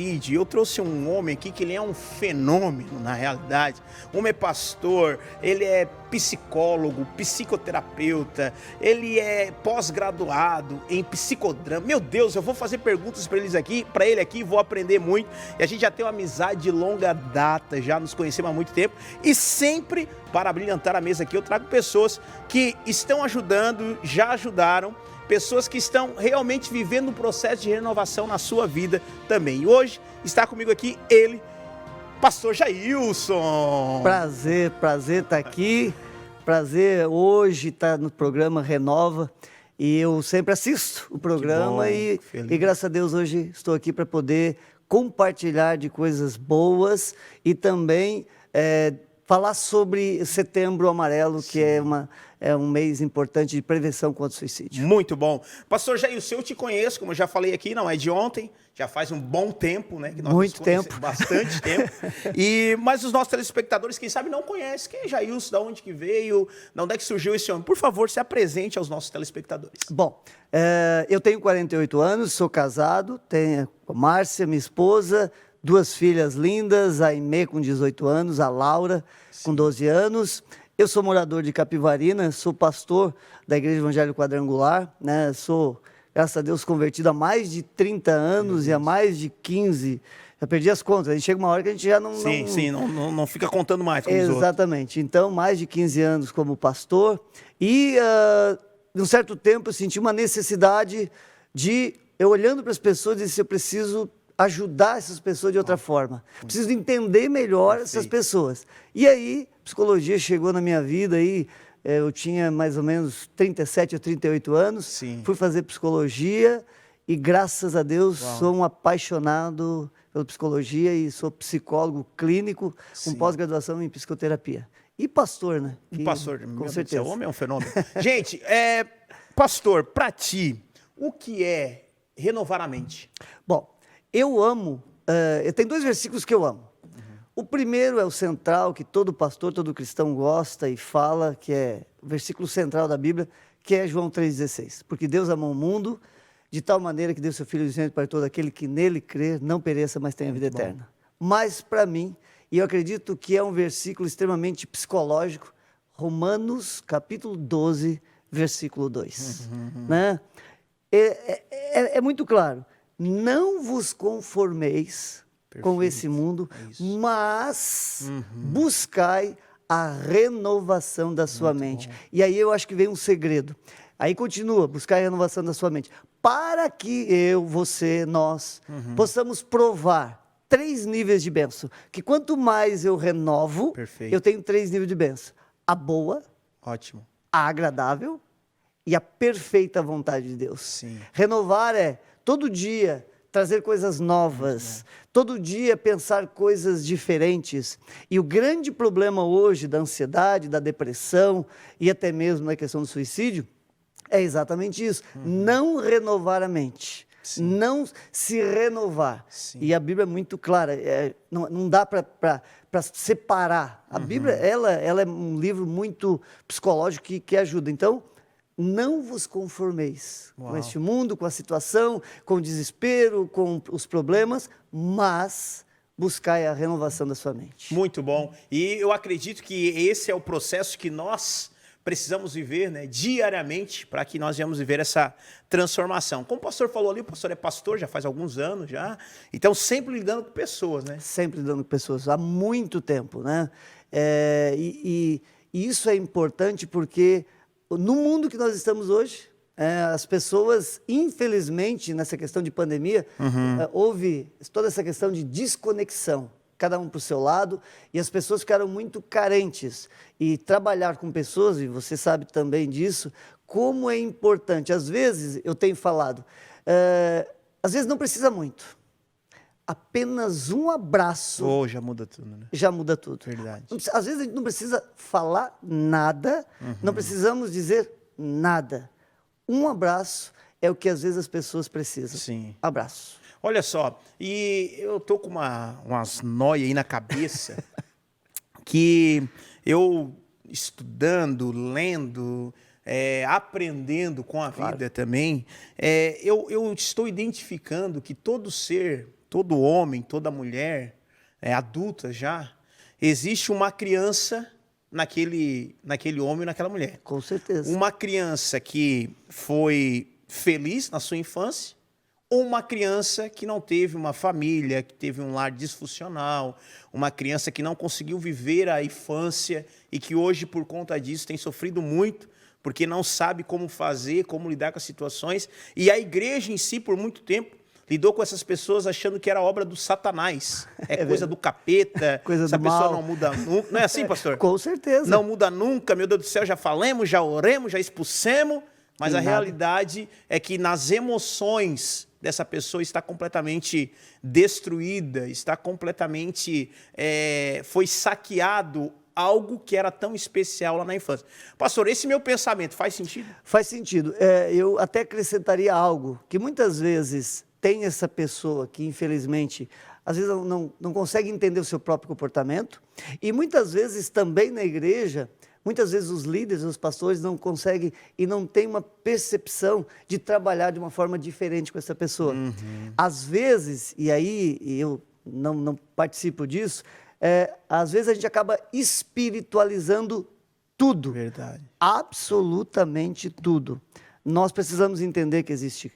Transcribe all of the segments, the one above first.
Eu trouxe um homem aqui que ele é um fenômeno na realidade. O homem é pastor, ele é psicólogo, psicoterapeuta, ele é pós-graduado em psicodrama. Meu Deus, eu vou fazer perguntas para ele aqui, vou aprender muito. E a gente já tem uma amizade de longa data, já nos conhecemos há muito tempo. E sempre, para brilhantar a mesa aqui, eu trago pessoas que estão ajudando, já ajudaram, pessoas que estão realmente vivendo um processo de renovação na sua vida também. E hoje está comigo aqui ele, pastor Jailson. Prazer estar aqui. Prazer hoje estar no programa Renova. E eu sempre assisto o programa e graças a Deus hoje estou aqui para poder compartilhar de coisas boas e também falar sobre Setembro Amarelo, que é um mês importante de prevenção contra o suicídio. Muito bom. Pastor Jailson, eu te conheço, como eu já falei aqui, não é de ontem, já faz um bom tempo, né? Que nós Muito tempo. Bastante tempo. Mas os nossos telespectadores, quem sabe, não conhecem. Quem é Jailson, de onde que veio, de onde é que surgiu esse homem? Por favor, se apresente aos nossos telespectadores. Bom, eu tenho 48 anos, sou casado, tenho a Márcia, minha esposa, 2 filhas lindas, a Aimee com 18 anos, a Laura com 12 anos. Eu sou morador de Capivarina, sou pastor da Igreja Evangélica Quadrangular, né? Sou, graças a Deus, convertido há mais de 30 anos e há mais de 15. Já perdi as contas, a gente chega uma hora que a gente já não não fica contando mais com os outros. Exatamente. Então, mais de 15 anos como pastor. E, de um certo tempo, eu senti uma necessidade de, eu olhando para as pessoas, disse, eu preciso ajudar essas pessoas de outra forma. Preciso entender melhor essas pessoas. E aí, psicologia chegou na minha vida aí, eu tinha mais ou menos 37 ou 38 anos, fui fazer psicologia e graças a Deus sou um apaixonado pela psicologia e sou psicólogo clínico com pós-graduação em psicoterapia. E pastor, né? Pastor, com certeza. O homem é um fenômeno. Gente, pastor, para ti, o que é renovar a mente? Bom, eu amo, eu tenho 2 versículos que eu amo. O primeiro é o central, que todo pastor, todo cristão gosta e fala, que é o versículo central da Bíblia, que é João 3,16. Porque Deus amou o mundo de tal maneira que deu seu Filho dizendo para todo aquele que nele crer, não pereça, mas tenha vida eterna. Mas para mim, e eu acredito que é um versículo extremamente psicológico, Romanos capítulo 12, versículo 2. Né? É muito claro. Não vos conformeis com esse mundo, mas buscai a renovação da sua mente. E aí eu acho que vem um segredo. Aí continua, buscar a renovação da sua mente. Para que eu, você, nós, possamos provar 3 níveis de bênção. Que quanto mais eu renovo, eu tenho 3 níveis de bênção. A boa, a agradável e a perfeita vontade de Deus. Renovar é todo dia trazer coisas novas, todo dia pensar coisas diferentes. E o grande problema hoje da ansiedade, da depressão e até mesmo na questão do suicídio é exatamente isso, não renovar a mente. Não se renovar. E a Bíblia é muito clara, não dá para separar. A Bíblia ela é um livro muito psicológico que ajuda. Então, não vos conformeis com este mundo, com a situação, com o desespero, com os problemas, mas buscai a renovação da sua mente. Muito bom. E eu acredito que esse é o processo que nós precisamos viver, né, diariamente, para que nós venhamos viver essa transformação. Como o pastor falou ali, o pastor é pastor já faz alguns anos já, então sempre lidando com pessoas, né? Sempre lidando com pessoas, há muito tempo, né? E isso é importante porque no mundo que nós estamos hoje, as pessoas, infelizmente, nessa questão de pandemia, houve toda essa questão de desconexão, cada um para o seu lado, e as pessoas ficaram muito carentes. E trabalhar com pessoas, e você sabe também disso, como é importante. Às vezes, eu tenho falado, às vezes não precisa muito. Apenas um abraço... já muda tudo, né? Já muda tudo. Verdade. Às vezes a gente não precisa falar nada, não precisamos dizer nada. Um abraço é o que às vezes as pessoas precisam. Abraço. Olha só, e eu tô com umas noias aí na cabeça que eu estudando, lendo, aprendendo com a vida também, eu estou identificando que todo ser todo homem, toda mulher, adulta já, existe uma criança naquele homem ou naquela mulher. Com certeza. Uma criança que foi feliz na sua infância, ou uma criança que não teve uma família, que teve um lar disfuncional, uma criança que não conseguiu viver a infância e que hoje, por conta disso, tem sofrido muito, porque não sabe como fazer, como lidar com as situações. E a igreja em si, por muito tempo, lidou com essas pessoas achando que era obra do Satanás. É coisa do capeta, coisa essa do pessoa mal. não muda nunca. Não é assim, pastor? Com certeza. Não muda nunca, meu Deus do céu, já falamos, já oremos, já expulsemos, mas a realidade é que nas emoções dessa pessoa está completamente destruída, está completamente, foi saqueado algo que era tão especial lá na infância. Pastor, esse meu pensamento faz sentido? Faz sentido. Eu até acrescentaria algo, que muitas vezes tem essa pessoa que, infelizmente, às vezes não consegue entender o seu próprio comportamento, e muitas vezes também na igreja, muitas vezes os líderes, os pastores não conseguem e não têm uma percepção de trabalhar de uma forma diferente com essa pessoa. Às vezes, e aí eu não participo disso, às vezes a gente acaba espiritualizando tudo. Verdade. Absolutamente tudo. Nós precisamos entender que existe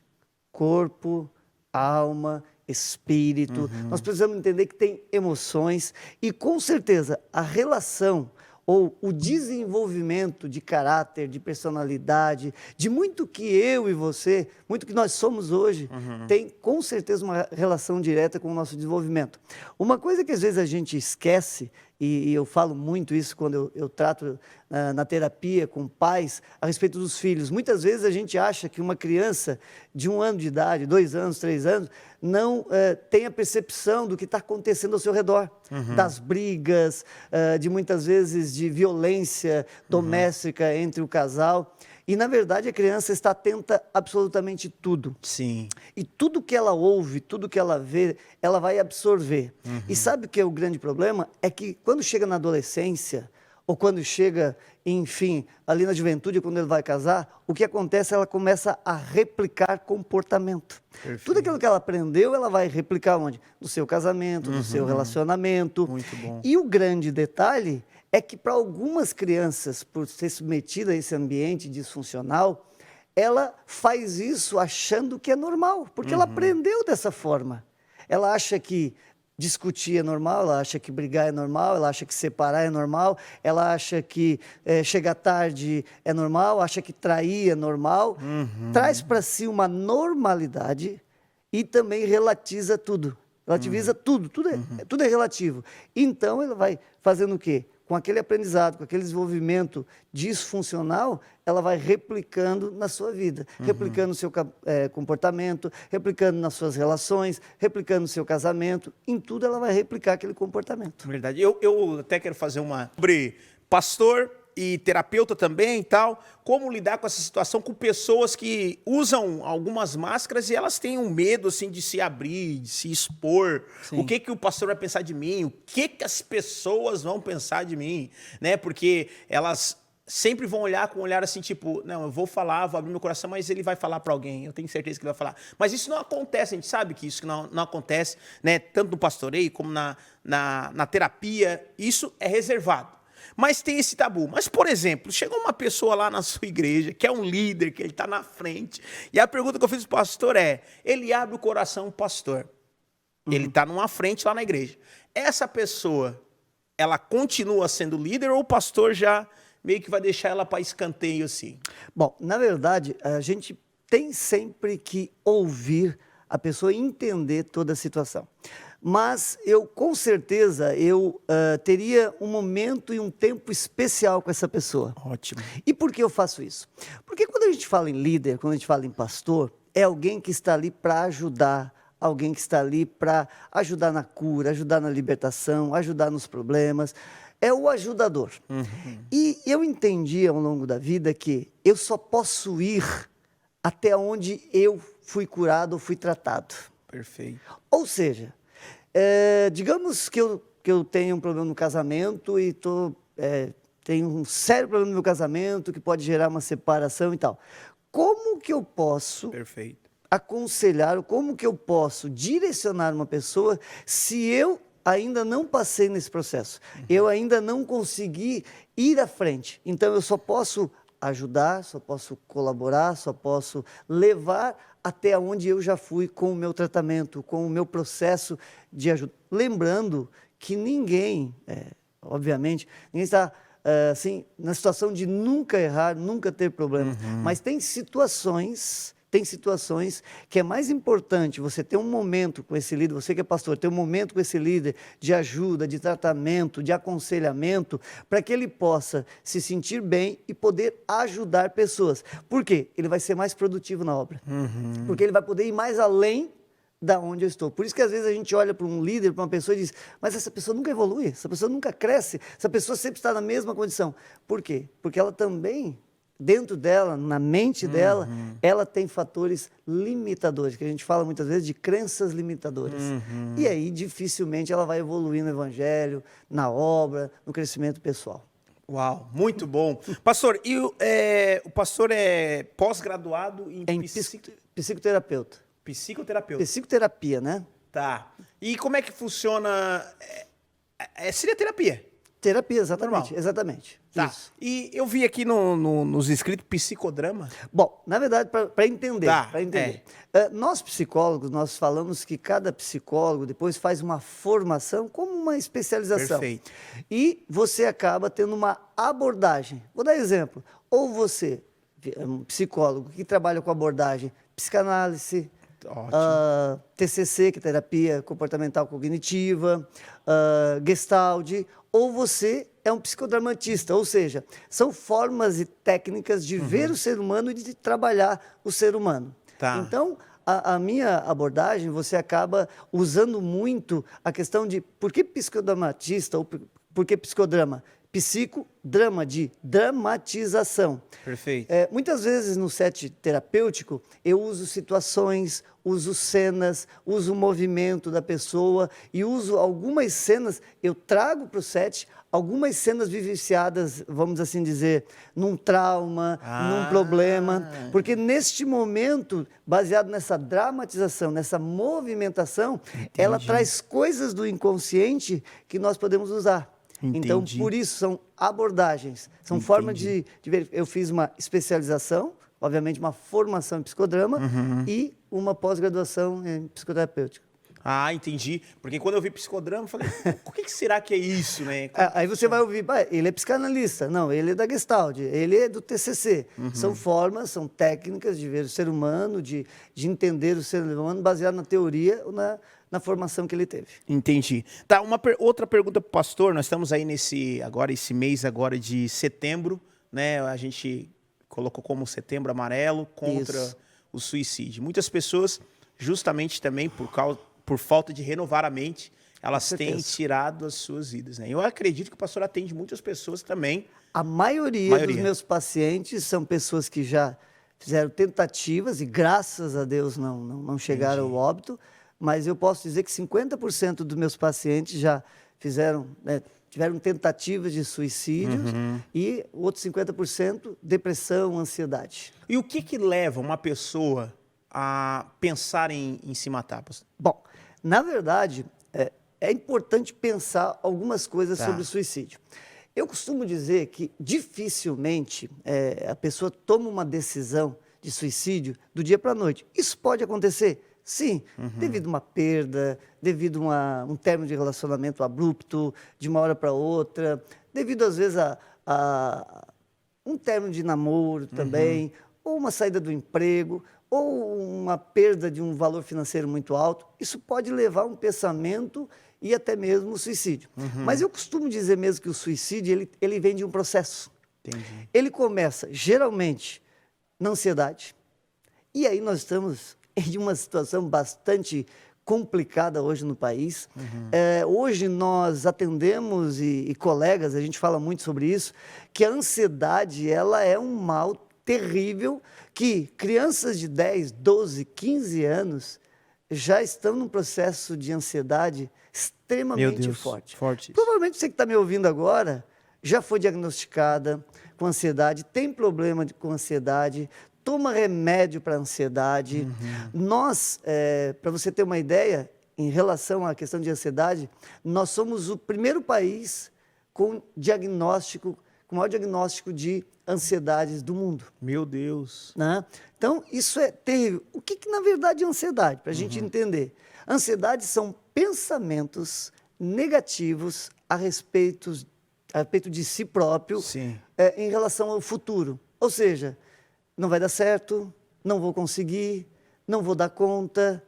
corpo, alma, espírito. Nós precisamos entender que tem emoções e, com certeza, a relação ou o desenvolvimento de caráter, de personalidade, de muito que eu e você, muito que nós somos hoje, tem com certeza uma relação direta com o nosso desenvolvimento. Uma coisa que às vezes a gente esquece, e eu falo muito isso quando eu trato na terapia com pais a respeito dos filhos. Muitas vezes a gente acha que uma criança de 1 ano de idade, 2 anos, 3 anos, não tem a percepção do que está acontecendo ao seu redor, das brigas, de muitas vezes de violência doméstica entre o casal. E, na verdade, a criança está atenta a absolutamente tudo. Sim. E tudo que ela ouve, tudo que ela vê, ela vai absorver. E sabe o que é o grande problema? É que quando chega na adolescência, ou quando chega, enfim, ali na juventude, quando ele vai casar, o que acontece? Ela começa a replicar comportamento. Perfeito. Tudo aquilo que ela aprendeu, ela vai replicar onde? No seu casamento, no seu relacionamento. Muito bom. E o grande detalhe é que para algumas crianças, por ser submetida a esse ambiente disfuncional, ela faz isso achando que é normal, porque ela aprendeu dessa forma. Ela acha que discutir é normal, ela acha que brigar é normal, ela acha que separar é normal, ela acha que chegar tarde é normal, acha que trair é normal. Traz para si uma normalidade e também relativiza tudo. Relativiza tudo, tudo é relativo. Então, ela vai fazendo o quê? Com aquele aprendizado, com aquele desenvolvimento disfuncional, ela vai replicando na sua vida, replicando no seu comportamento, replicando nas suas relações, replicando no seu casamento, em tudo ela vai replicar aquele comportamento. Verdade. Eu até quero fazer uma sobre pastor e terapeuta também e tal, como lidar com essa situação com pessoas que usam algumas máscaras e elas têm um medo assim de se abrir, de se expor. Sim. O que o pastor vai pensar de mim? O que as pessoas vão pensar de mim, né? Porque elas sempre vão olhar com um olhar assim, tipo, não, eu vou falar, vou abrir meu coração, mas ele vai falar para alguém, eu tenho certeza que ele vai falar. Mas isso não acontece, a gente sabe que isso não acontece, né? Tanto no pastoreio como na terapia, isso é reservado. Mas tem esse tabu. Mas, por exemplo, chegou uma pessoa lá na sua igreja, que é um líder, que ele está na frente, e a pergunta que eu fiz para o pastor ele abre o coração para o pastor. Ele está numa frente lá na igreja. Essa pessoa, ela continua sendo líder ou o pastor já meio que vai deixar ela para escanteio assim? Bom, na verdade, a gente tem sempre que ouvir a pessoa e entender toda a situação. Mas com certeza, teria um momento e um tempo especial com essa pessoa. Ótimo. E por que eu faço isso? Porque quando a gente fala em líder, quando a gente fala em pastor, é alguém que está ali para ajudar, alguém que está ali para ajudar na cura, ajudar na libertação, ajudar nos problemas. É o ajudador. E eu entendi ao longo da vida que eu só posso ir até onde eu fui curado ou fui tratado. Perfeito. Ou seja, digamos que eu tenho um problema no casamento e tenho um sério problema no meu casamento que pode gerar uma separação e tal. Como que eu posso Perfeito. aconselhar, ou como que eu posso direcionar uma pessoa se eu ainda não passei nesse processo, eu ainda não consegui ir à frente. Então, eu só posso ajudar, só posso colaborar, só posso levar até onde eu já fui com o meu tratamento, com o meu processo de ajuda. Lembrando que ninguém, obviamente, ninguém está assim, na situação de nunca errar, nunca ter problemas, mas tem situações que é mais importante você ter um momento com esse líder, você que é pastor, ter um momento com esse líder de ajuda, de tratamento, de aconselhamento, para que ele possa se sentir bem e poder ajudar pessoas. Por quê? Ele vai ser mais produtivo na obra. Porque ele vai poder ir mais além da onde eu estou. Por isso que às vezes a gente olha para um líder, para uma pessoa e diz, mas essa pessoa nunca evolui, essa pessoa nunca cresce, essa pessoa sempre está na mesma condição. Por quê? Porque ela também, dentro dela, na mente dela, ela tem fatores limitadores, que a gente fala muitas vezes de crenças limitadoras. E aí, dificilmente, ela vai evoluir no evangelho, na obra, no crescimento pessoal. Uau, muito bom. Pastor, e o pastor é pós-graduado em psicoterapeuta. Psicoterapeuta. Psicoterapia, né? Tá. E como é que funciona? Seria terapia? Terapia, exatamente. Normal. Exatamente. Tá. Isso. E eu vi aqui nos escritos psicodrama. Bom, na verdade, para entender, Tá, nós psicólogos, nós falamos que cada psicólogo depois faz uma formação como uma especialização. Perfeito. E você acaba tendo uma abordagem. Vou dar exemplo. Ou você é um psicólogo que trabalha com abordagem psicanálise, TCC, que é terapia comportamental cognitiva, Gestalt, ou você é um psicodramatista, ou seja, são formas e técnicas de ver o ser humano e de trabalhar o ser humano. Tá. Então, a minha abordagem, você acaba usando muito a questão de por que psicodramatista ou por que psicodrama? Psicodrama, de dramatização. Perfeito. Muitas vezes no set terapêutico eu uso situações, uso cenas, uso o movimento da pessoa e uso algumas cenas, eu trago para o set algumas cenas vivenciadas, vamos assim dizer, num trauma, num problema, porque neste momento, baseado nessa dramatização, nessa movimentação, ela traz coisas do inconsciente que nós podemos usar. Então, por isso, são abordagens, são formas de ver. Eu fiz uma especialização, obviamente uma formação em psicodrama e uma pós-graduação em psicoterapêutica. Ah, entendi. Porque quando eu vi psicodrama, eu falei, o que será que é isso, né? Aí você vai ouvir, ele é psicanalista. Não, ele é da Gestalt, ele é do TCC. São formas, são técnicas de ver o ser humano, de entender o ser humano, baseado na teoria ou na formação que ele teve. Entendi. Tá, outra pergunta para o pastor. Nós estamos aí esse mês agora de setembro, né? A gente colocou como Setembro Amarelo contra o suicídio. Muitas pessoas, justamente também por falta de renovar a mente, elas têm tirado as suas vidas, né? Eu acredito que o pastor atende muitas pessoas também. A maioria dos meus pacientes são pessoas que já fizeram tentativas e, graças a Deus, não chegaram ao óbito. Mas eu posso dizer que 50% dos meus pacientes já tiveram tentativas de suicídios e outros 50% depressão, ansiedade. E o que leva uma pessoa a pensar em se matar, pastor? Bom, na verdade, é importante pensar algumas coisas sobre o suicídio. Eu costumo dizer que dificilmente a pessoa toma uma decisão de suicídio do dia para a noite. Isso pode acontecer? Sim, devido a uma perda, devido a um término de relacionamento abrupto, de uma hora para outra, devido às vezes a um término de namoro também, ou uma saída do emprego, ou uma perda de um valor financeiro muito alto. Isso pode levar a um pensamento e até mesmo o suicídio. Mas eu costumo dizer mesmo que o suicídio ele vem de um processo. Entendi. Ele começa geralmente na ansiedade, e aí nós estamos em uma situação bastante complicada hoje no país. Hoje nós atendemos e colegas, a gente fala muito sobre isso, que a ansiedade ela é um mal terrível que crianças de 10, 12, 15 anos já estão num processo de ansiedade extremamente forte. Provavelmente você que está me ouvindo agora já foi diagnosticada com ansiedade, tem problema com ansiedade, toma remédio para ansiedade. Nós, para você ter uma ideia, em relação à questão de ansiedade, nós somos o primeiro país com diagnóstico, com o maior diagnóstico de ansiedades do mundo. Meu Deus. Né? Então, isso é terrível. O que na verdade é ansiedade? Para a gente entender. Ansiedade são pensamentos negativos a respeito de si próprio em relação ao futuro. Ou seja, não vai dar certo, não vou conseguir, não vou dar conta,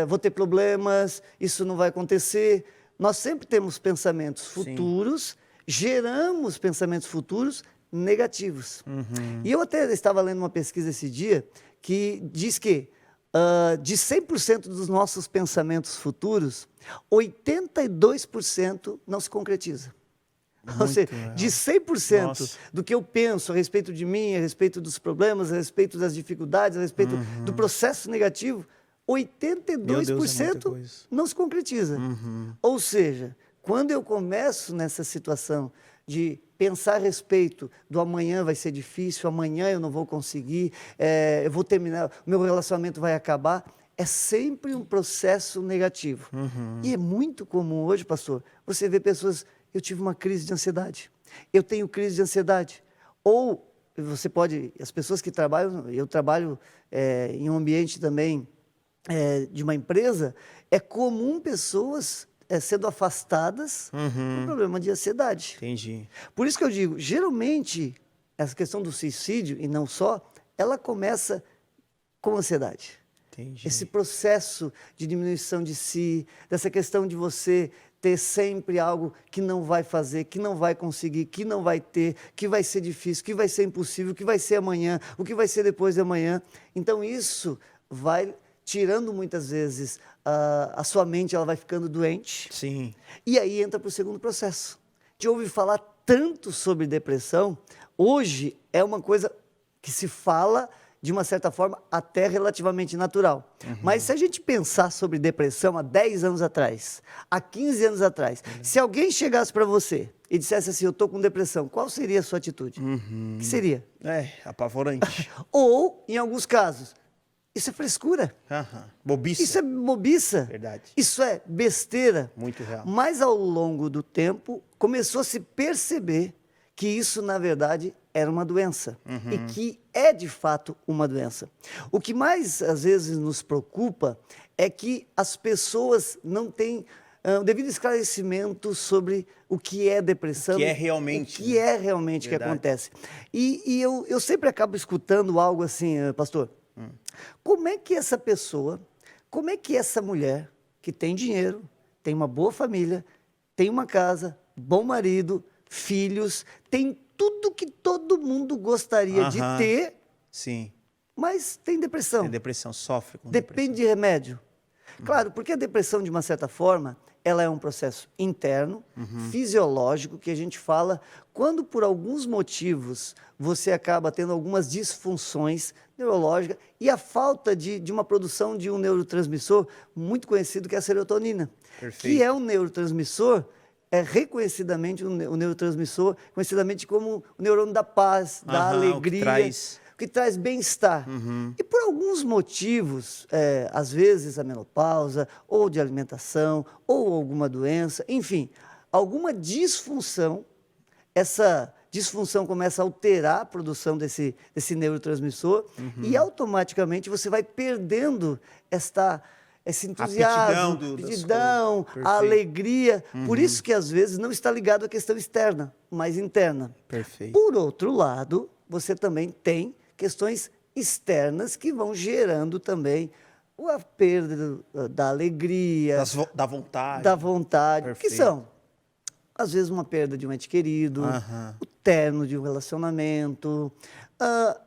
vou ter problemas, isso não vai acontecer. Nós sempre temos pensamentos futuros, geramos pensamentos futuros negativos. E eu até estava lendo uma pesquisa esse dia que diz que de 100% dos nossos pensamentos futuros, 82% não se concretiza. Ou seja, de 100% do que eu penso a respeito de mim, a respeito dos problemas, a respeito das dificuldades, a respeito do processo negativo, 82% não se concretiza. Ou seja, quando eu começo nessa situação de pensar a respeito do amanhã vai ser difícil, amanhã eu não vou conseguir, eu vou terminar, o meu relacionamento vai acabar, é sempre um processo negativo. E é muito comum hoje, pastor, você vê pessoas, eu tive uma crise de ansiedade, eu tenho crise de ansiedade. Ou você pode, as pessoas que trabalham, eu trabalho em um ambiente também de uma empresa, é comum pessoas sendo afastadas por problema de ansiedade. Entendi. Por isso que eu digo, geralmente, essa questão do suicídio, e não só, ela começa com ansiedade. Entendi. Esse processo de diminuição de si, dessa questão de você ter sempre algo que não vai fazer, que não vai conseguir, que não vai ter, que vai ser difícil, que vai ser impossível, que vai ser amanhã, o que vai ser depois de amanhã. Então, isso vai tirando muitas vezes a sua mente, ela vai ficando doente. Sim. E aí entra para o segundo processo. De ouvir falar tanto sobre depressão, hoje é uma coisa que se fala de uma certa forma até relativamente natural. Mas se a gente pensar sobre depressão há 10 anos atrás, há 15 anos atrás, se alguém chegasse para você e dissesse assim, eu estou com depressão, qual seria a sua atitude? O que seria? Apavorante. Ou, em alguns casos, isso é frescura. Bobiça. Isso é bobiça. Verdade. Isso é besteira. Muito real. Mas ao longo do tempo, começou a se perceber que isso, na verdade, era uma doença. E que é, de fato, uma doença. O que mais, às vezes, nos preocupa é que as pessoas não têm o devido esclarecimento sobre o que é depressão. O que é realmente. O que é realmente que acontece. E eu sempre acabo escutando algo assim, pastor, como é que essa pessoa, como é que essa mulher que tem dinheiro, tem uma boa família, tem uma casa, bom marido, filhos, tem tudo que todo mundo gostaria de ter, sim, mas tem depressão. Tem depressão, sofre com Depende de remédio. Claro, porque a depressão, de uma certa forma, ela é um processo interno, fisiológico, que a gente fala quando, por alguns motivos, você acaba tendo algumas disfunções neurológicas e a falta de uma produção de um neurotransmissor muito conhecido, que é a serotonina. Perfeito. Que é um neurotransmissor, reconhecidamente um neurotransmissor, conhecidamente como o neurônio da paz, da alegria, que traz bem-estar. E por alguns motivos, às vezes a menopausa, ou de alimentação, ou alguma doença, enfim, alguma disfunção, essa disfunção começa a alterar a produção desse neurotransmissor e automaticamente você vai perdendo esse entusiasmo, aptidão, a alegria. Por isso que às vezes não está ligado à questão externa, mas interna. Perfeito. Por outro lado, você também tem questões externas que vão gerando também a perda da alegria, da vontade. Da vontade, Perfeito. que são, às vezes, uma perda de um ente querido, o término de um relacionamento,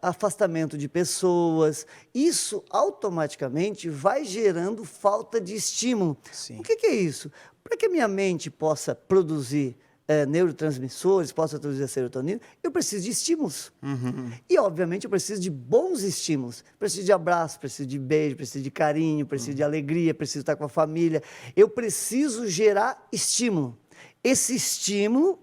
afastamento de pessoas. Isso automaticamente vai gerando falta de estímulo. Sim. O que é isso? Para que a minha mente possa produzir neurotransmissores, possa produzir a serotonina, eu preciso de estímulos. E, obviamente, eu preciso de bons estímulos. Preciso de abraço, preciso de beijo, preciso de carinho, preciso de alegria, preciso estar com a família. Eu preciso gerar estímulo. Esse estímulo,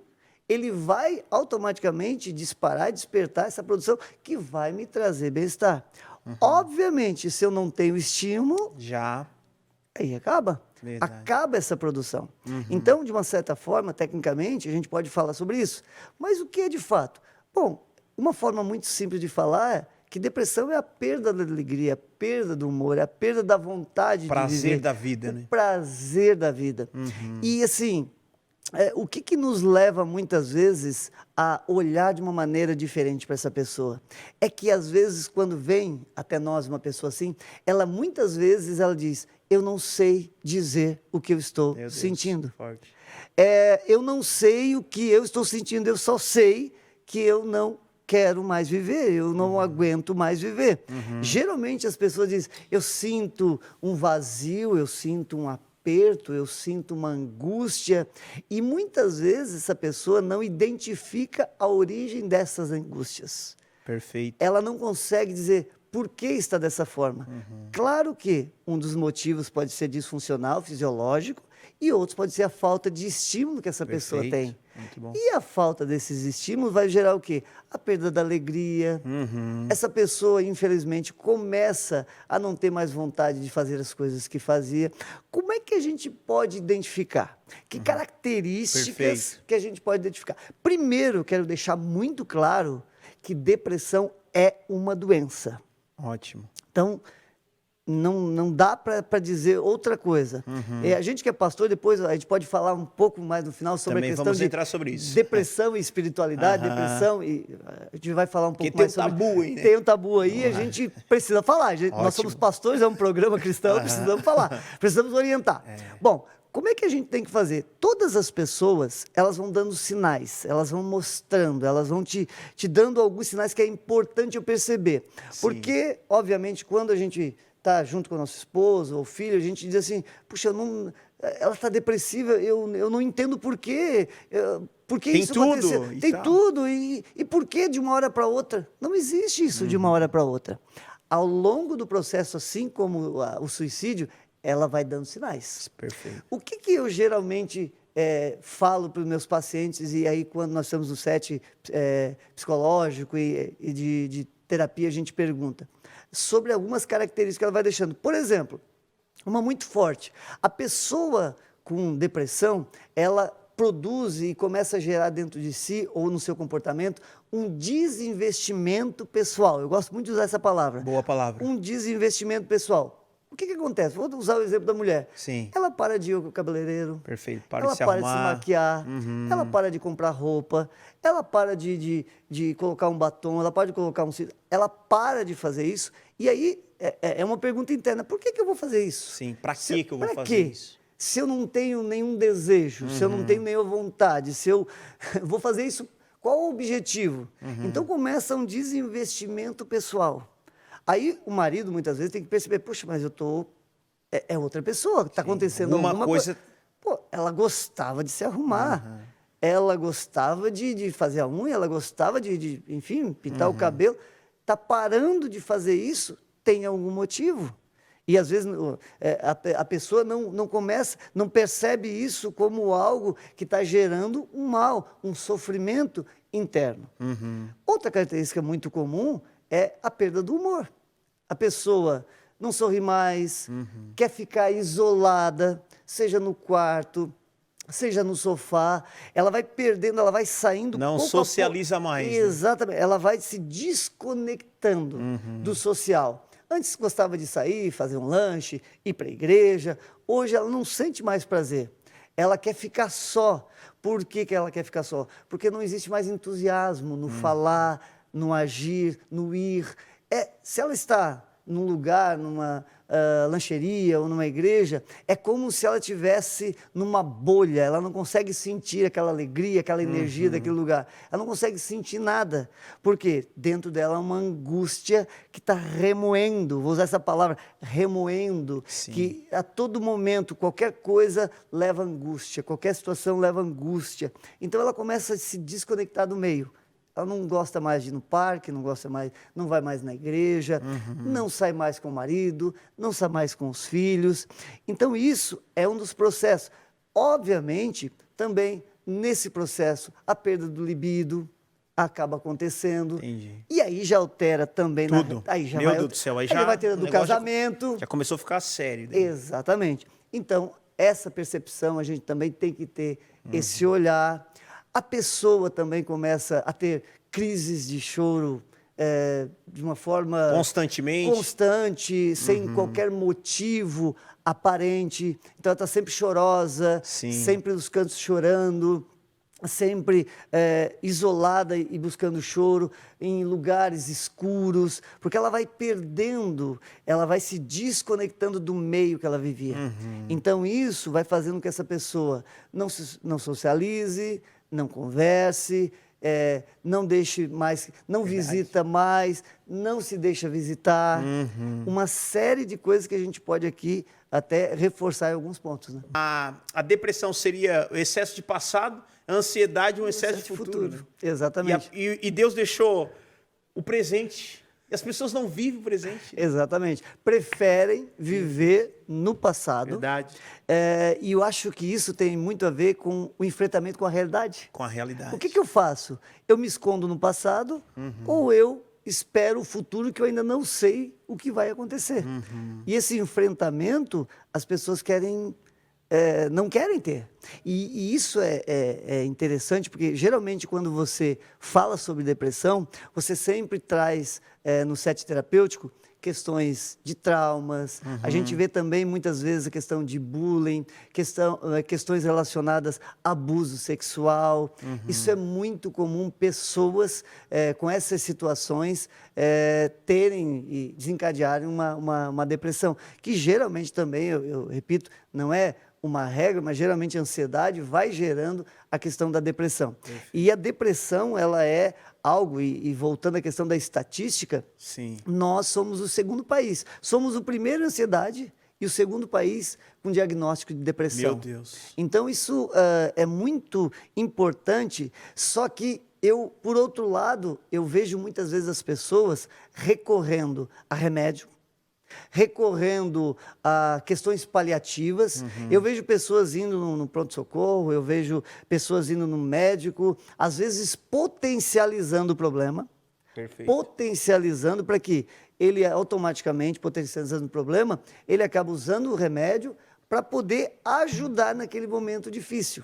ele vai automaticamente disparar, despertar essa produção que vai me trazer bem-estar. Obviamente, se eu não tenho estímulo, Já. aí acaba. Verdade. Acaba essa produção. Então, de uma certa forma, tecnicamente, a gente pode falar sobre isso. Mas o que é de fato? Bom, uma forma muito simples de falar é que depressão é a perda da alegria, a perda do humor, é a perda da vontade de viver. Prazer da vida, O né? prazer da vida. E assim, o que nos leva muitas vezes a olhar de uma maneira diferente para essa pessoa? É que às vezes quando vem até nós uma pessoa assim, ela muitas vezes ela diz, eu não sei dizer o que eu estou Meu Deus, sentindo. forte. Eu não sei o que eu estou sentindo, eu só sei que eu não quero mais viver, eu não aguento mais viver. Geralmente as pessoas dizem, eu sinto um vazio, eu sinto um aperto, eu sinto uma angústia, e muitas vezes essa pessoa não identifica a origem dessas angústias. Perfeito. Ela não consegue dizer por que está dessa forma. Claro que um dos motivos pode ser disfuncional, fisiológico, e outros pode ser a falta de estímulo que essa pessoa tem. Muito bom. E a falta desses estímulos vai gerar o quê? A perda da alegria. Essa pessoa, infelizmente, começa a não ter mais vontade de fazer as coisas que fazia. Como é que a gente pode identificar? Que características Perfeito. que a gente pode identificar? Primeiro, eu quero deixar muito claro que depressão é uma doença. Ótimo. Então, não dá para dizer outra coisa. A gente que é pastor, depois a gente pode falar um pouco mais no final sobre Também a questão vamos de entrar sobre isso. depressão e espiritualidade, depressão, e a gente vai falar um pouco Porque mais tem um sobre... tabu aí, né? Tem um tabu aí, a gente precisa falar. Nós Ótimo. somos pastores, é um programa cristão, precisamos falar, precisamos orientar. Bom, como é que a gente tem que fazer? Todas as pessoas, elas vão dando sinais, elas vão mostrando, elas vão te dando alguns sinais que é importante eu perceber. Sim. Porque, obviamente, quando a gente está junto com a nossa esposa ou filho, a gente diz assim, puxa, ela está depressiva, eu não entendo por quê. Por que Tem isso tudo aconteceu? e Tem tal. tudo. E por que de uma hora para outra? Não existe isso de uma hora para outra. Ao longo do processo, assim como o suicídio, ela vai dando sinais. Perfeito. O que eu geralmente falo para os meus pacientes, e aí quando nós estamos no set psicológico e de terapia, a gente pergunta sobre algumas características que ela vai deixando. Por exemplo, uma muito forte. A pessoa com depressão, ela produz e começa a gerar dentro de si ou no seu comportamento um desinvestimento pessoal. Eu gosto muito de usar essa palavra. Boa palavra. Um desinvestimento pessoal. O que acontece? Vou usar o exemplo da mulher. Sim. Ela para de ir ao cabeleireiro. Perfeito. Para Ela de se para de se arrumar. maquiar. Ela para de comprar roupa. Ela para de colocar um batom. Ela para de colocar um cílio. Ela para de fazer isso. E aí é uma pergunta interna. Por que eu vou fazer isso? Sim. Para que eu vou Pra fazer quê? isso? Se eu não tenho nenhum desejo, se eu não tenho nenhuma vontade, se eu vou fazer isso, qual o objetivo? Então começa um desinvestimento pessoal. Aí o marido muitas vezes tem que perceber, puxa, mas eu tô é outra pessoa, está acontecendo alguma coisa. Pô, ela gostava de se arrumar, ela gostava de fazer a unha, ela gostava enfim, pintar o cabelo. Está parando de fazer isso, tem algum motivo. E às vezes a pessoa não percebe isso como algo que está gerando um mal, um sofrimento interno. Outra característica muito comum é a perda do humor. A pessoa não sorri mais, quer ficar isolada, seja no quarto, seja no sofá, ela vai perdendo, ela vai saindo Não pouco socializa a pouco. mais. Exatamente, ela vai se desconectando do social. Antes gostava de sair, fazer um lanche, ir para a igreja. Hoje ela não sente mais prazer. Ela quer ficar só. Por que ela quer ficar só? Porque não existe mais entusiasmo no falar, no agir, no ir. Se ela está num lugar, numa lancheria ou numa igreja, é como se ela estivesse numa bolha, ela não consegue sentir aquela alegria, aquela energia daquele lugar, ela não consegue sentir nada, porque dentro dela há uma angústia que está remoendo, vou usar essa palavra, remoendo, Sim. que a todo momento, qualquer coisa leva angústia, qualquer situação leva angústia, então ela começa a se desconectar do meio. Ela não gosta mais de ir no parque, não vai mais na igreja, não sai mais com o marido, não sai mais com os filhos. Então, isso é um dos processos. Obviamente, também nesse processo, a perda do libido acaba acontecendo. Entendi. E aí já altera também. Tudo. Aí já Meu vai, Deus do céu, aí já já vai ter o do negócio casamento. Já começou a ficar sério. Né? Exatamente. Então, essa percepção a gente também tem que ter esse olhar. A pessoa também começa a ter crises de choro de uma forma Constantemente. constante, sem qualquer motivo aparente. Então, ela está sempre chorosa, Sim. sempre nos cantos chorando, sempre isolada e buscando choro em lugares escuros, porque ela vai perdendo, ela vai se desconectando do meio que ela vivia. Então isso vai fazendo com que essa pessoa não socialize, não converse, não deixe mais, não visita mais, não se deixa visitar. Uma série de coisas que a gente pode aqui até reforçar em alguns pontos. Né? A depressão seria o excesso de passado, a ansiedade um excesso de futuro. Né? Exatamente. E Deus deixou o presente. E as pessoas não vivem o presente. Exatamente. Preferem viver no passado. Verdade. E eu acho que isso tem muito a ver com o enfrentamento com a realidade. Com a realidade. O que eu faço? Eu me escondo no passado ou eu espero o futuro que eu ainda não sei o que vai acontecer. E esse enfrentamento, as pessoas não querem ter. E isso é interessante, porque geralmente quando você fala sobre depressão, você sempre traz no set terapêutico questões de traumas. A gente vê também muitas vezes a questão de bullying, questões relacionadas a abuso sexual. Isso é muito comum, pessoas com essas situações terem e desencadearem uma depressão, que geralmente também, eu repito, não é uma regra, mas geralmente a ansiedade vai gerando a questão da depressão. Perfeito. E a depressão, ela é algo, e voltando à questão da estatística, Sim. nós somos o segundo país. Somos o primeiro em ansiedade e o segundo país com diagnóstico de depressão. Meu Deus. Então, isso é muito importante, só que por outro lado, eu vejo muitas vezes as pessoas recorrendo a remédio, recorrendo a questões paliativas. Eu vejo pessoas indo no pronto-socorro, eu vejo pessoas indo no médico, às vezes potencializando o problema. Perfeito. Potencializando para que ele automaticamente, potencializando o problema, ele acaba usando o remédio para poder ajudar naquele momento difícil.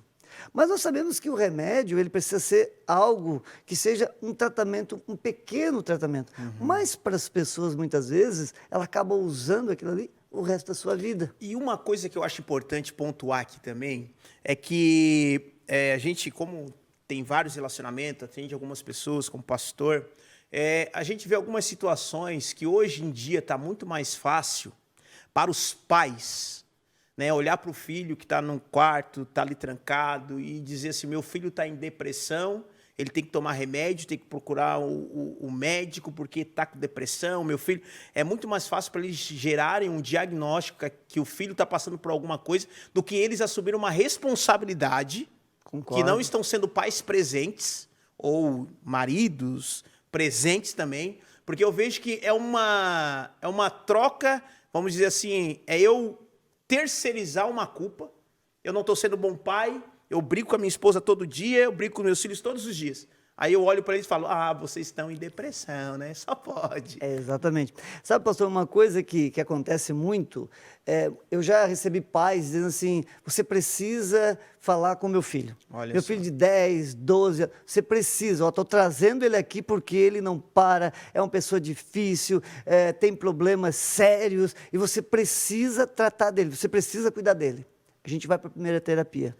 Mas nós sabemos que o remédio, ele precisa ser algo que seja um tratamento, um pequeno tratamento. Mas para as pessoas, muitas vezes, ela acaba usando aquilo ali o resto da sua vida. E uma coisa que eu acho importante pontuar aqui também é que a gente, como tem vários relacionamentos, atende algumas pessoas como pastor, a gente vê algumas situações que hoje em dia está muito mais fácil para os pais, né, olhar para o filho que está num quarto, está ali trancado e dizer assim, meu filho está em depressão, ele tem que tomar remédio, tem que procurar o médico porque está com depressão, meu filho... É muito mais fácil para eles gerarem um diagnóstico que o filho está passando por alguma coisa do que eles assumirem uma responsabilidade. Concordo. Que não estão sendo pais presentes ou maridos presentes também, porque eu vejo que é uma troca, vamos dizer assim, eu terceirizar uma culpa. Eu não estou sendo bom pai, eu brigo com a minha esposa todo dia, eu brigo com meus filhos todos os dias. Aí eu olho para eles e falo, vocês estão em depressão, né? Só pode. Exatamente. Sabe, pastor, uma coisa que acontece muito, eu já recebi pais dizendo assim, você precisa falar com meu filho. Olha meu só. filho de 10, 12, você precisa, estou trazendo ele aqui porque ele não para, é uma pessoa difícil, tem problemas sérios, e você precisa tratar dele, você precisa cuidar dele. A gente vai para a primeira terapia.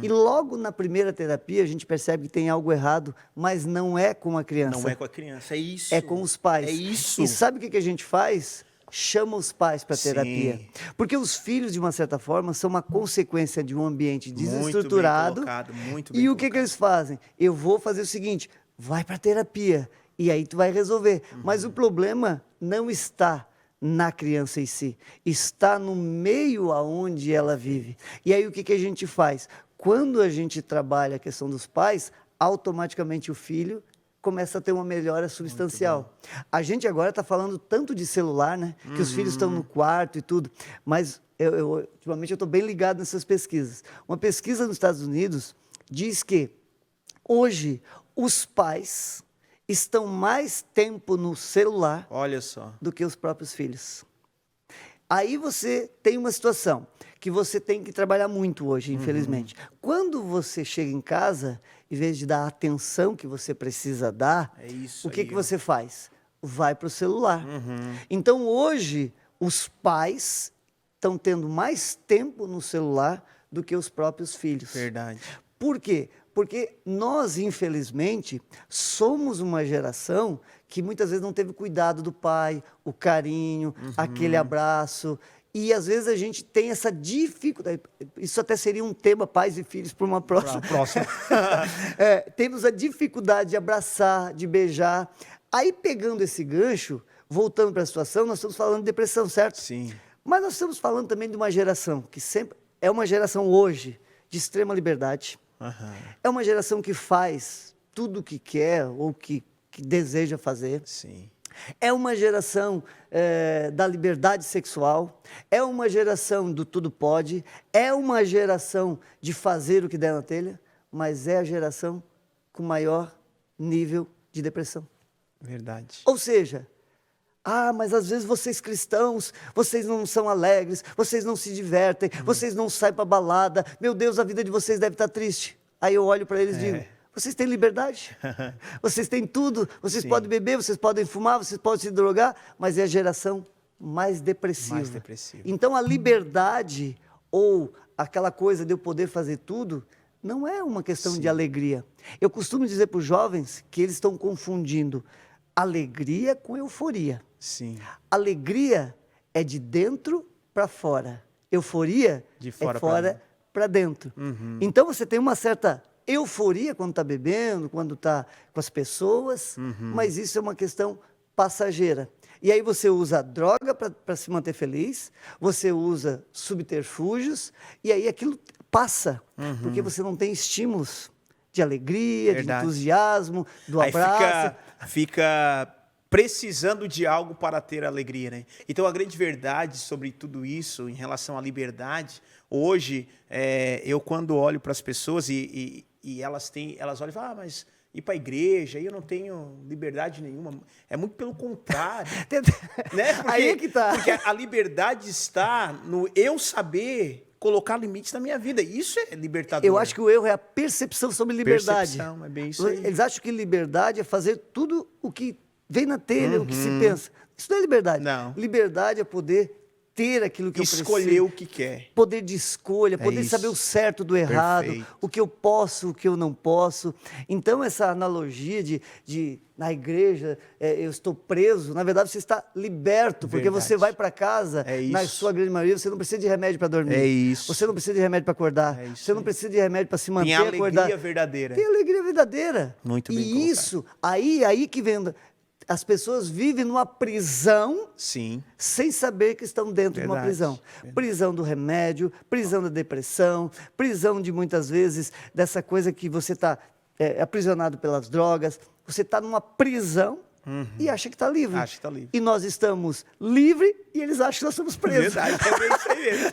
E logo na primeira terapia, a gente percebe que tem algo errado, mas não é com a criança. Não é com a criança, é isso. É com os pais. É isso. E sabe o que a gente faz? Chama os pais para a Sim. terapia. Porque os filhos, de uma certa forma, são uma consequência de um ambiente Muito desestruturado. bem colocado, muito bem E o que eles fazem? Eu vou fazer o seguinte, vai para a terapia, e aí tu vai resolver. Mas o problema não está na criança em si, está no meio aonde ela vive. E aí o que a gente faz? Quando a gente trabalha a questão dos pais, automaticamente o filho começa a ter uma melhora substancial. A gente agora está falando tanto de celular, né? Que os filhos estão no quarto e tudo, mas ultimamente eu estou bem ligado nessas pesquisas. Uma pesquisa nos Estados Unidos diz que hoje os pais estão mais tempo no celular Olha só. do que os próprios filhos. Aí você tem uma situação que você tem que trabalhar muito hoje, infelizmente. Quando você chega em casa, em vez de dar a atenção que você precisa dar, É isso o que, aí, que ó. você faz? Vai para o celular. Então, hoje, os pais estão tendo mais tempo no celular do que os próprios filhos. Verdade. Por quê? Porque nós, infelizmente, somos uma geração que muitas vezes não teve cuidado do pai, o carinho, aquele abraço. E às vezes a gente tem essa dificuldade. Isso até seria um tema, pais e filhos, para uma próxima. Próximo. Temos a dificuldade de abraçar, de beijar. Aí, pegando esse gancho, voltando para a situação, nós estamos falando de depressão, certo? Sim. Mas nós estamos falando também de uma geração que sempre é uma geração hoje de extrema liberdade. É uma geração que faz tudo o que quer ou que deseja fazer. Sim. É uma geração da liberdade sexual. É uma geração do tudo pode. É uma geração de fazer o que der na telha. Mas é a geração com maior nível de depressão. Verdade. Ou seja, mas às vezes vocês cristãos, vocês não são alegres, vocês não se divertem, vocês não saem para balada, meu Deus, a vida de vocês deve estar triste. Aí eu olho para eles e digo, vocês têm liberdade, vocês têm tudo, vocês podem beber, vocês podem fumar, vocês podem se drogar, mas é a geração mais depressiva. Mais depressiva. Então a liberdade ou aquela coisa de eu poder fazer tudo, não é uma questão de alegria. Eu costumo dizer para os jovens que eles estão confundindo alegria com euforia. Sim. Alegria é de dentro para fora. Euforia De fora é fora para dentro. Então você tem uma certa euforia quando está bebendo, quando está com as pessoas, mas isso é uma questão passageira. E aí você usa a droga para se manter feliz, você usa subterfúgios, e aí aquilo passa, porque você não tem estímulos de alegria, Verdade. de entusiasmo, do Aí abraço. fica precisando de algo para ter alegria, né? Então a grande verdade sobre tudo isso, em relação à liberdade, hoje, eu quando olho para as pessoas e elas olham e falam, mas ir para a igreja, aí eu não tenho liberdade nenhuma. É muito pelo contrário. Né? Porque, Aí é que tá. Porque a liberdade está no eu saber colocar limites na minha vida. Isso é libertador. Eu acho que o erro é a percepção sobre liberdade. Percepção, é bem isso aí. Eles acham que liberdade é fazer tudo o que vem na telha, o que se pensa. Isso não é liberdade. Não. Liberdade é poder ter aquilo que eu Escolher preciso. o que quer. Poder de escolha, poder isso. saber o certo do errado, Perfeito. o que eu posso, o que eu não posso. Então, essa analogia de na igreja, eu estou preso, na verdade você está liberto, porque Verdade. você vai para casa, É na isso. sua grande maioria, você não precisa de remédio para dormir. É isso. Você não precisa de remédio para acordar. É isso Você não aí. precisa de remédio para se manter Tem a alegria acordado. verdadeira. Tem alegria verdadeira. Muito bem E colocado. isso, aí que vem. As pessoas vivem numa prisão Sim. sem saber que estão dentro de uma Verdade. prisão. Verdade. Prisão do remédio, prisão da depressão, prisão de muitas vezes dessa coisa que você está aprisionado pelas drogas. Você está numa prisão e acha que está livre. Acha que tá livre. E nós estamos livres e eles acham que nós estamos presos. Verdade, é bem isso aí mesmo.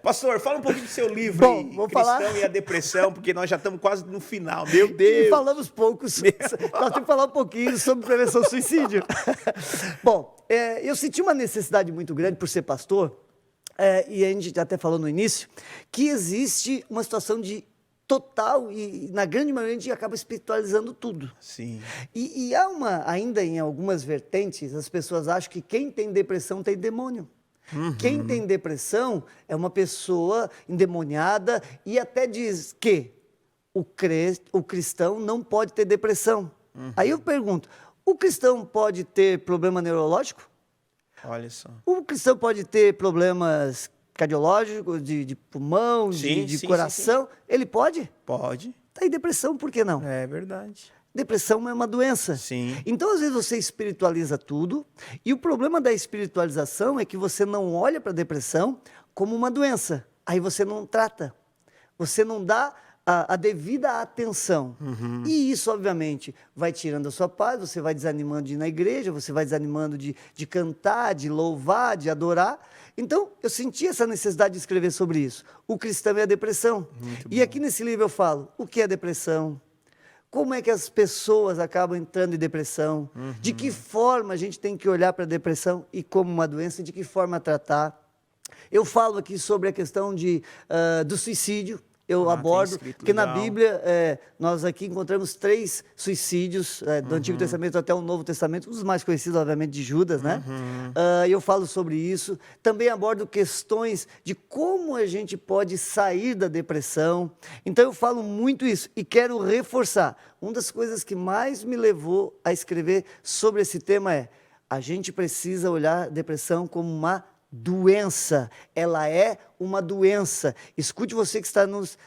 Pastor, fala um pouquinho do seu livro Bom, aí, vou Cristão falar. e a Depressão, porque nós já estamos quase no final. Meu E Deus! falamos pouco, nós temos que falar um pouquinho sobre prevenção ao suicídio. Bom, eu senti uma necessidade muito grande por ser pastor, e a gente até falou no início, que existe uma situação de total, e na grande maioria a gente acaba espiritualizando tudo. Sim. E há ainda em algumas vertentes, as pessoas acham que quem tem depressão tem demônio. Quem tem depressão é uma pessoa endemoniada e até diz que o cristão não pode ter depressão. Aí eu pergunto, o cristão pode ter problema neurológico? Olha só. O cristão pode ter problemas cardiológicos, de pulmão, Sim, de sim, coração? Ele pode? Pode. Está em depressão, por que não? É verdade. Depressão é uma doença. Sim. Então, às vezes, você espiritualiza tudo, e o problema da espiritualização é que você não olha para a depressão como uma doença. Aí você não trata. Você não dá a devida atenção. E isso, obviamente, vai tirando a sua paz, você vai desanimando de ir na igreja, você vai desanimando de cantar, de louvar, de adorar. Então, eu senti essa necessidade de escrever sobre isso. O cristão e a depressão. E aqui nesse livro eu falo o que é depressão, como é que as pessoas acabam entrando em depressão, de que forma a gente tem que olhar para a depressão e como uma doença, de que forma tratar. Eu falo aqui sobre a questão do suicídio. Eu abordo, porque na Bíblia nós aqui encontramos 3 suicídios, do Antigo Testamento até o Novo Testamento, os mais conhecidos, obviamente, de Judas, né? Eu falo sobre isso. Também abordo questões de como a gente pode sair da depressão. Então eu falo muito isso e quero reforçar. Uma das coisas que mais me levou a escrever sobre esse tema é: a gente precisa olhar a depressão como uma doença. Ela é uma doença. Escute, você que está nos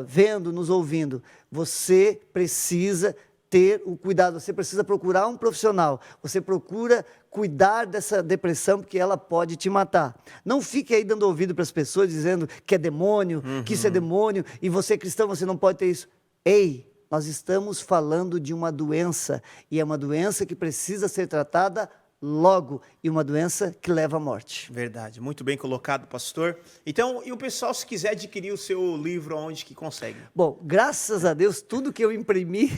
vendo, nos ouvindo. Você precisa ter o cuidado, você precisa procurar um profissional. Você procura cuidar dessa depressão, porque ela pode te matar. Não fique aí dando ouvido para as pessoas dizendo que é demônio, que isso é demônio, e você é cristão, você não pode ter isso. Ei, nós estamos falando de uma doença, e é uma doença que precisa ser tratada logo, e uma doença que leva à morte. Verdade, muito bem colocado, pastor. Então, e o pessoal, se quiser adquirir o seu livro, onde que consegue? Bom, graças a Deus, tudo que eu imprimi...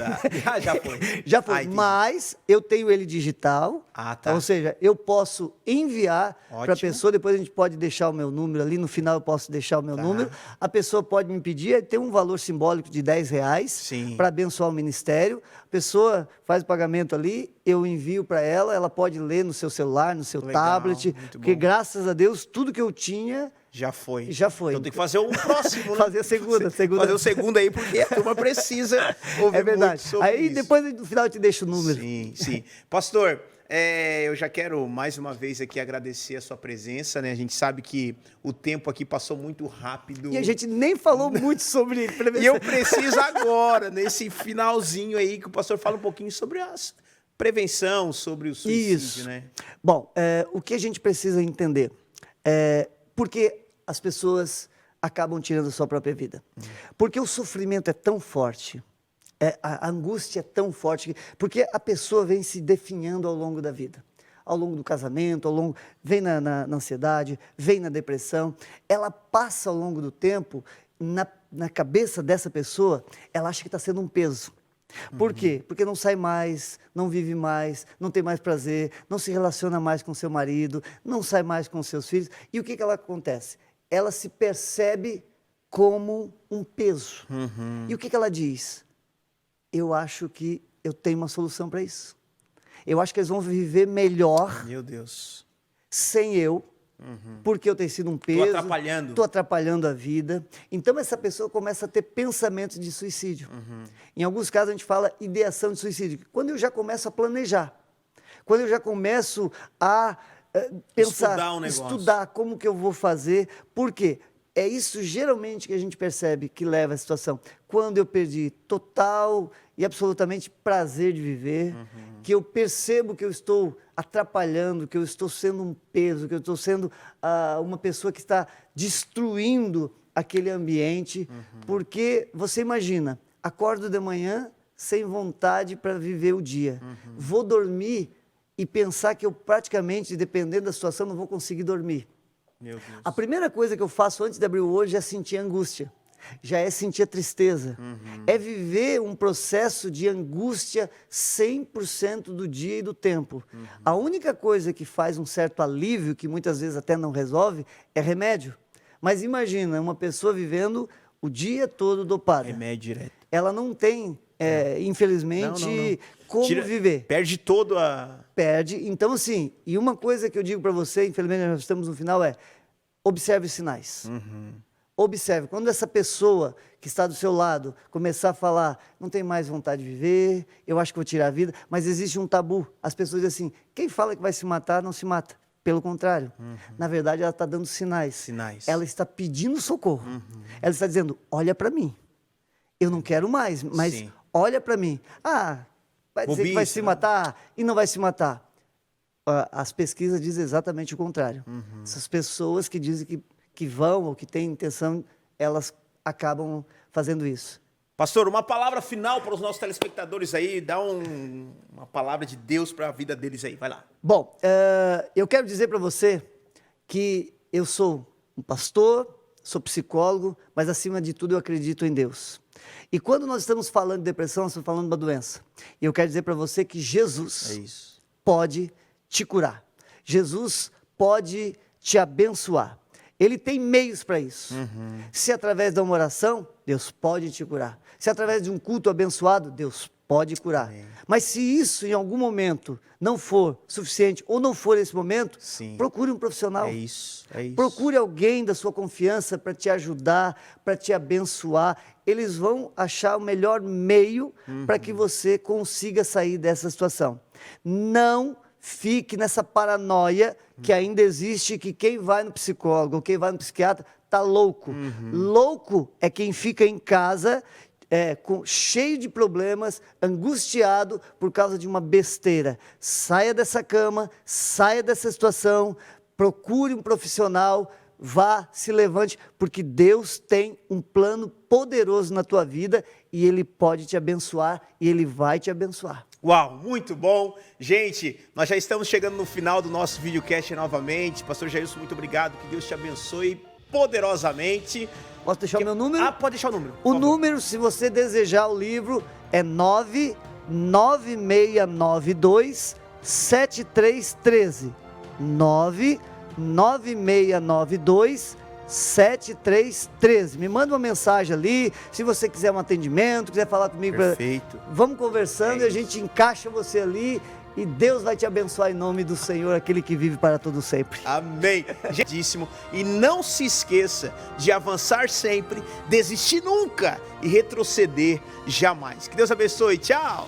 Já foi. Já foi, mas eu tenho ele digital, ou seja, eu posso enviar para a pessoa, depois a gente pode deixar o meu número ali, no final eu posso deixar o meu número, a pessoa pode me pedir, tem um valor simbólico de R$10 para abençoar o ministério, a pessoa faz o pagamento ali, eu envio para ela, ela pode ler no seu celular, no seu tablet, porque graças a Deus, tudo que eu tinha... Já foi. Já foi. Então tem que fazer o próximo, né? Fazer a segunda. Fazer o segundo aí, porque a turma precisa ouvir. É verdade. Muito sobre aí isso. Depois, no final, eu te deixo o número. Sim. Pastor, eu já quero mais uma vez aqui agradecer a sua presença, né? A gente sabe que o tempo aqui passou muito rápido. E a gente nem falou muito sobre prevenção. E eu preciso agora, nesse finalzinho aí, que o pastor fala um pouquinho sobre a prevenção, sobre o suicídio, né? Bom, o que a gente precisa entender porque as pessoas acabam tirando a sua própria vida. Porque o sofrimento é tão forte, a angústia é tão forte, porque a pessoa vem se definhando ao longo da vida. Ao longo do casamento, vem na ansiedade, vem na depressão. Ela passa ao longo do tempo, na cabeça dessa pessoa, ela acha que está sendo um peso. Por quê? Porque não sai mais, não vive mais, não tem mais prazer, não se relaciona mais com seu marido, não sai mais com seus filhos. E o que ela acontece? Ela se percebe como um peso. E o que ela diz? Eu acho que eu tenho uma solução para isso. Eu acho que eles vão viver melhor. Meu Deus. Sem eu. Porque eu tenho sido um peso. Estou atrapalhando a vida. Então, essa pessoa começa a ter pensamentos de suicídio. Em alguns casos, a gente fala ideação de suicídio. Quando eu já começo a planejar, quando eu já começo a pensar, estudar como que eu vou fazer. Por quê? É isso geralmente que a gente percebe que leva à situação. Quando eu perdi total e absolutamente prazer de viver, que eu percebo que eu estou atrapalhando, que eu estou sendo um peso, que eu estou sendo uma pessoa que está destruindo aquele ambiente, porque você imagina, acordo de manhã sem vontade para viver o dia, vou dormir e pensar que eu praticamente, dependendo da situação, não vou conseguir dormir. Meu Deus. A primeira coisa que eu faço antes de abrir o olho é sentir angústia, já é sentir a tristeza, é viver um processo de angústia 100% do dia e do tempo. A única coisa que faz um certo alívio, que muitas vezes até não resolve, é remédio. Mas imagina uma pessoa vivendo o dia todo dopada. Remédio direto. Ela não tem, infelizmente, como viver. Perde todo a... Perde. Então, assim, e uma coisa que eu digo para você, infelizmente nós estamos no final, observe os sinais. Observe, quando essa pessoa que está do seu lado começar a falar, não tem mais vontade de viver, eu acho que vou tirar a vida, mas existe um tabu. As pessoas dizem assim, quem fala que vai se matar, não se mata. Pelo contrário, na verdade ela está dando sinais. Ela está pedindo socorro. Ela está dizendo, olha para mim. Eu não quero mais, mas olha para mim. Vai dizer que vai se matar e não vai se matar. As pesquisas dizem exatamente o contrário. Essas pessoas que dizem que vão ou que têm intenção, elas acabam fazendo isso. Pastor, uma palavra final para os nossos telespectadores aí, dá uma palavra de Deus para a vida deles aí, vai lá. Bom, eu quero dizer para você que eu sou um pastor, sou psicólogo, mas acima de tudo eu acredito em Deus. E quando nós estamos falando de depressão, nós estamos falando de uma doença. E eu quero dizer para você que Jesus pode te curar. Jesus pode te abençoar. Ele tem meios para isso. Se através de uma oração, Deus pode te curar. Se através de um culto abençoado, Deus pode curar. Amém. Mas se isso em algum momento não for suficiente ou não for esse momento, procure um profissional. É isso. Procure alguém da sua confiança para te ajudar, para te abençoar. Eles vão achar o melhor meio para que você consiga sair dessa situação. Não fique nessa paranoia que ainda existe, que quem vai no psicólogo ou quem vai no psiquiatra está louco. Louco é quem fica em casa cheio de problemas, angustiado por causa de uma besteira. Saia dessa cama, saia dessa situação, procure um profissional, vá, se levante, porque Deus tem um plano poderoso na tua vida e Ele pode te abençoar e Ele vai te abençoar. Uau, muito bom. Gente, nós já estamos chegando no final do nosso videocast novamente. Pastor Jailson, muito obrigado, que Deus te abençoe poderosamente. Posso deixar o meu número? Pode deixar o número. O número, se você desejar o livro, é 99692-7313. 99692-7313. Me manda uma mensagem ali, se você quiser um atendimento, quiser falar comigo. Perfeito. Vamos conversando e a gente encaixa você ali. E Deus vai te abençoar em nome do Senhor, aquele que vive para todo sempre. Amém. E não se esqueça de avançar sempre, desistir nunca e retroceder jamais. Que Deus abençoe. Tchau.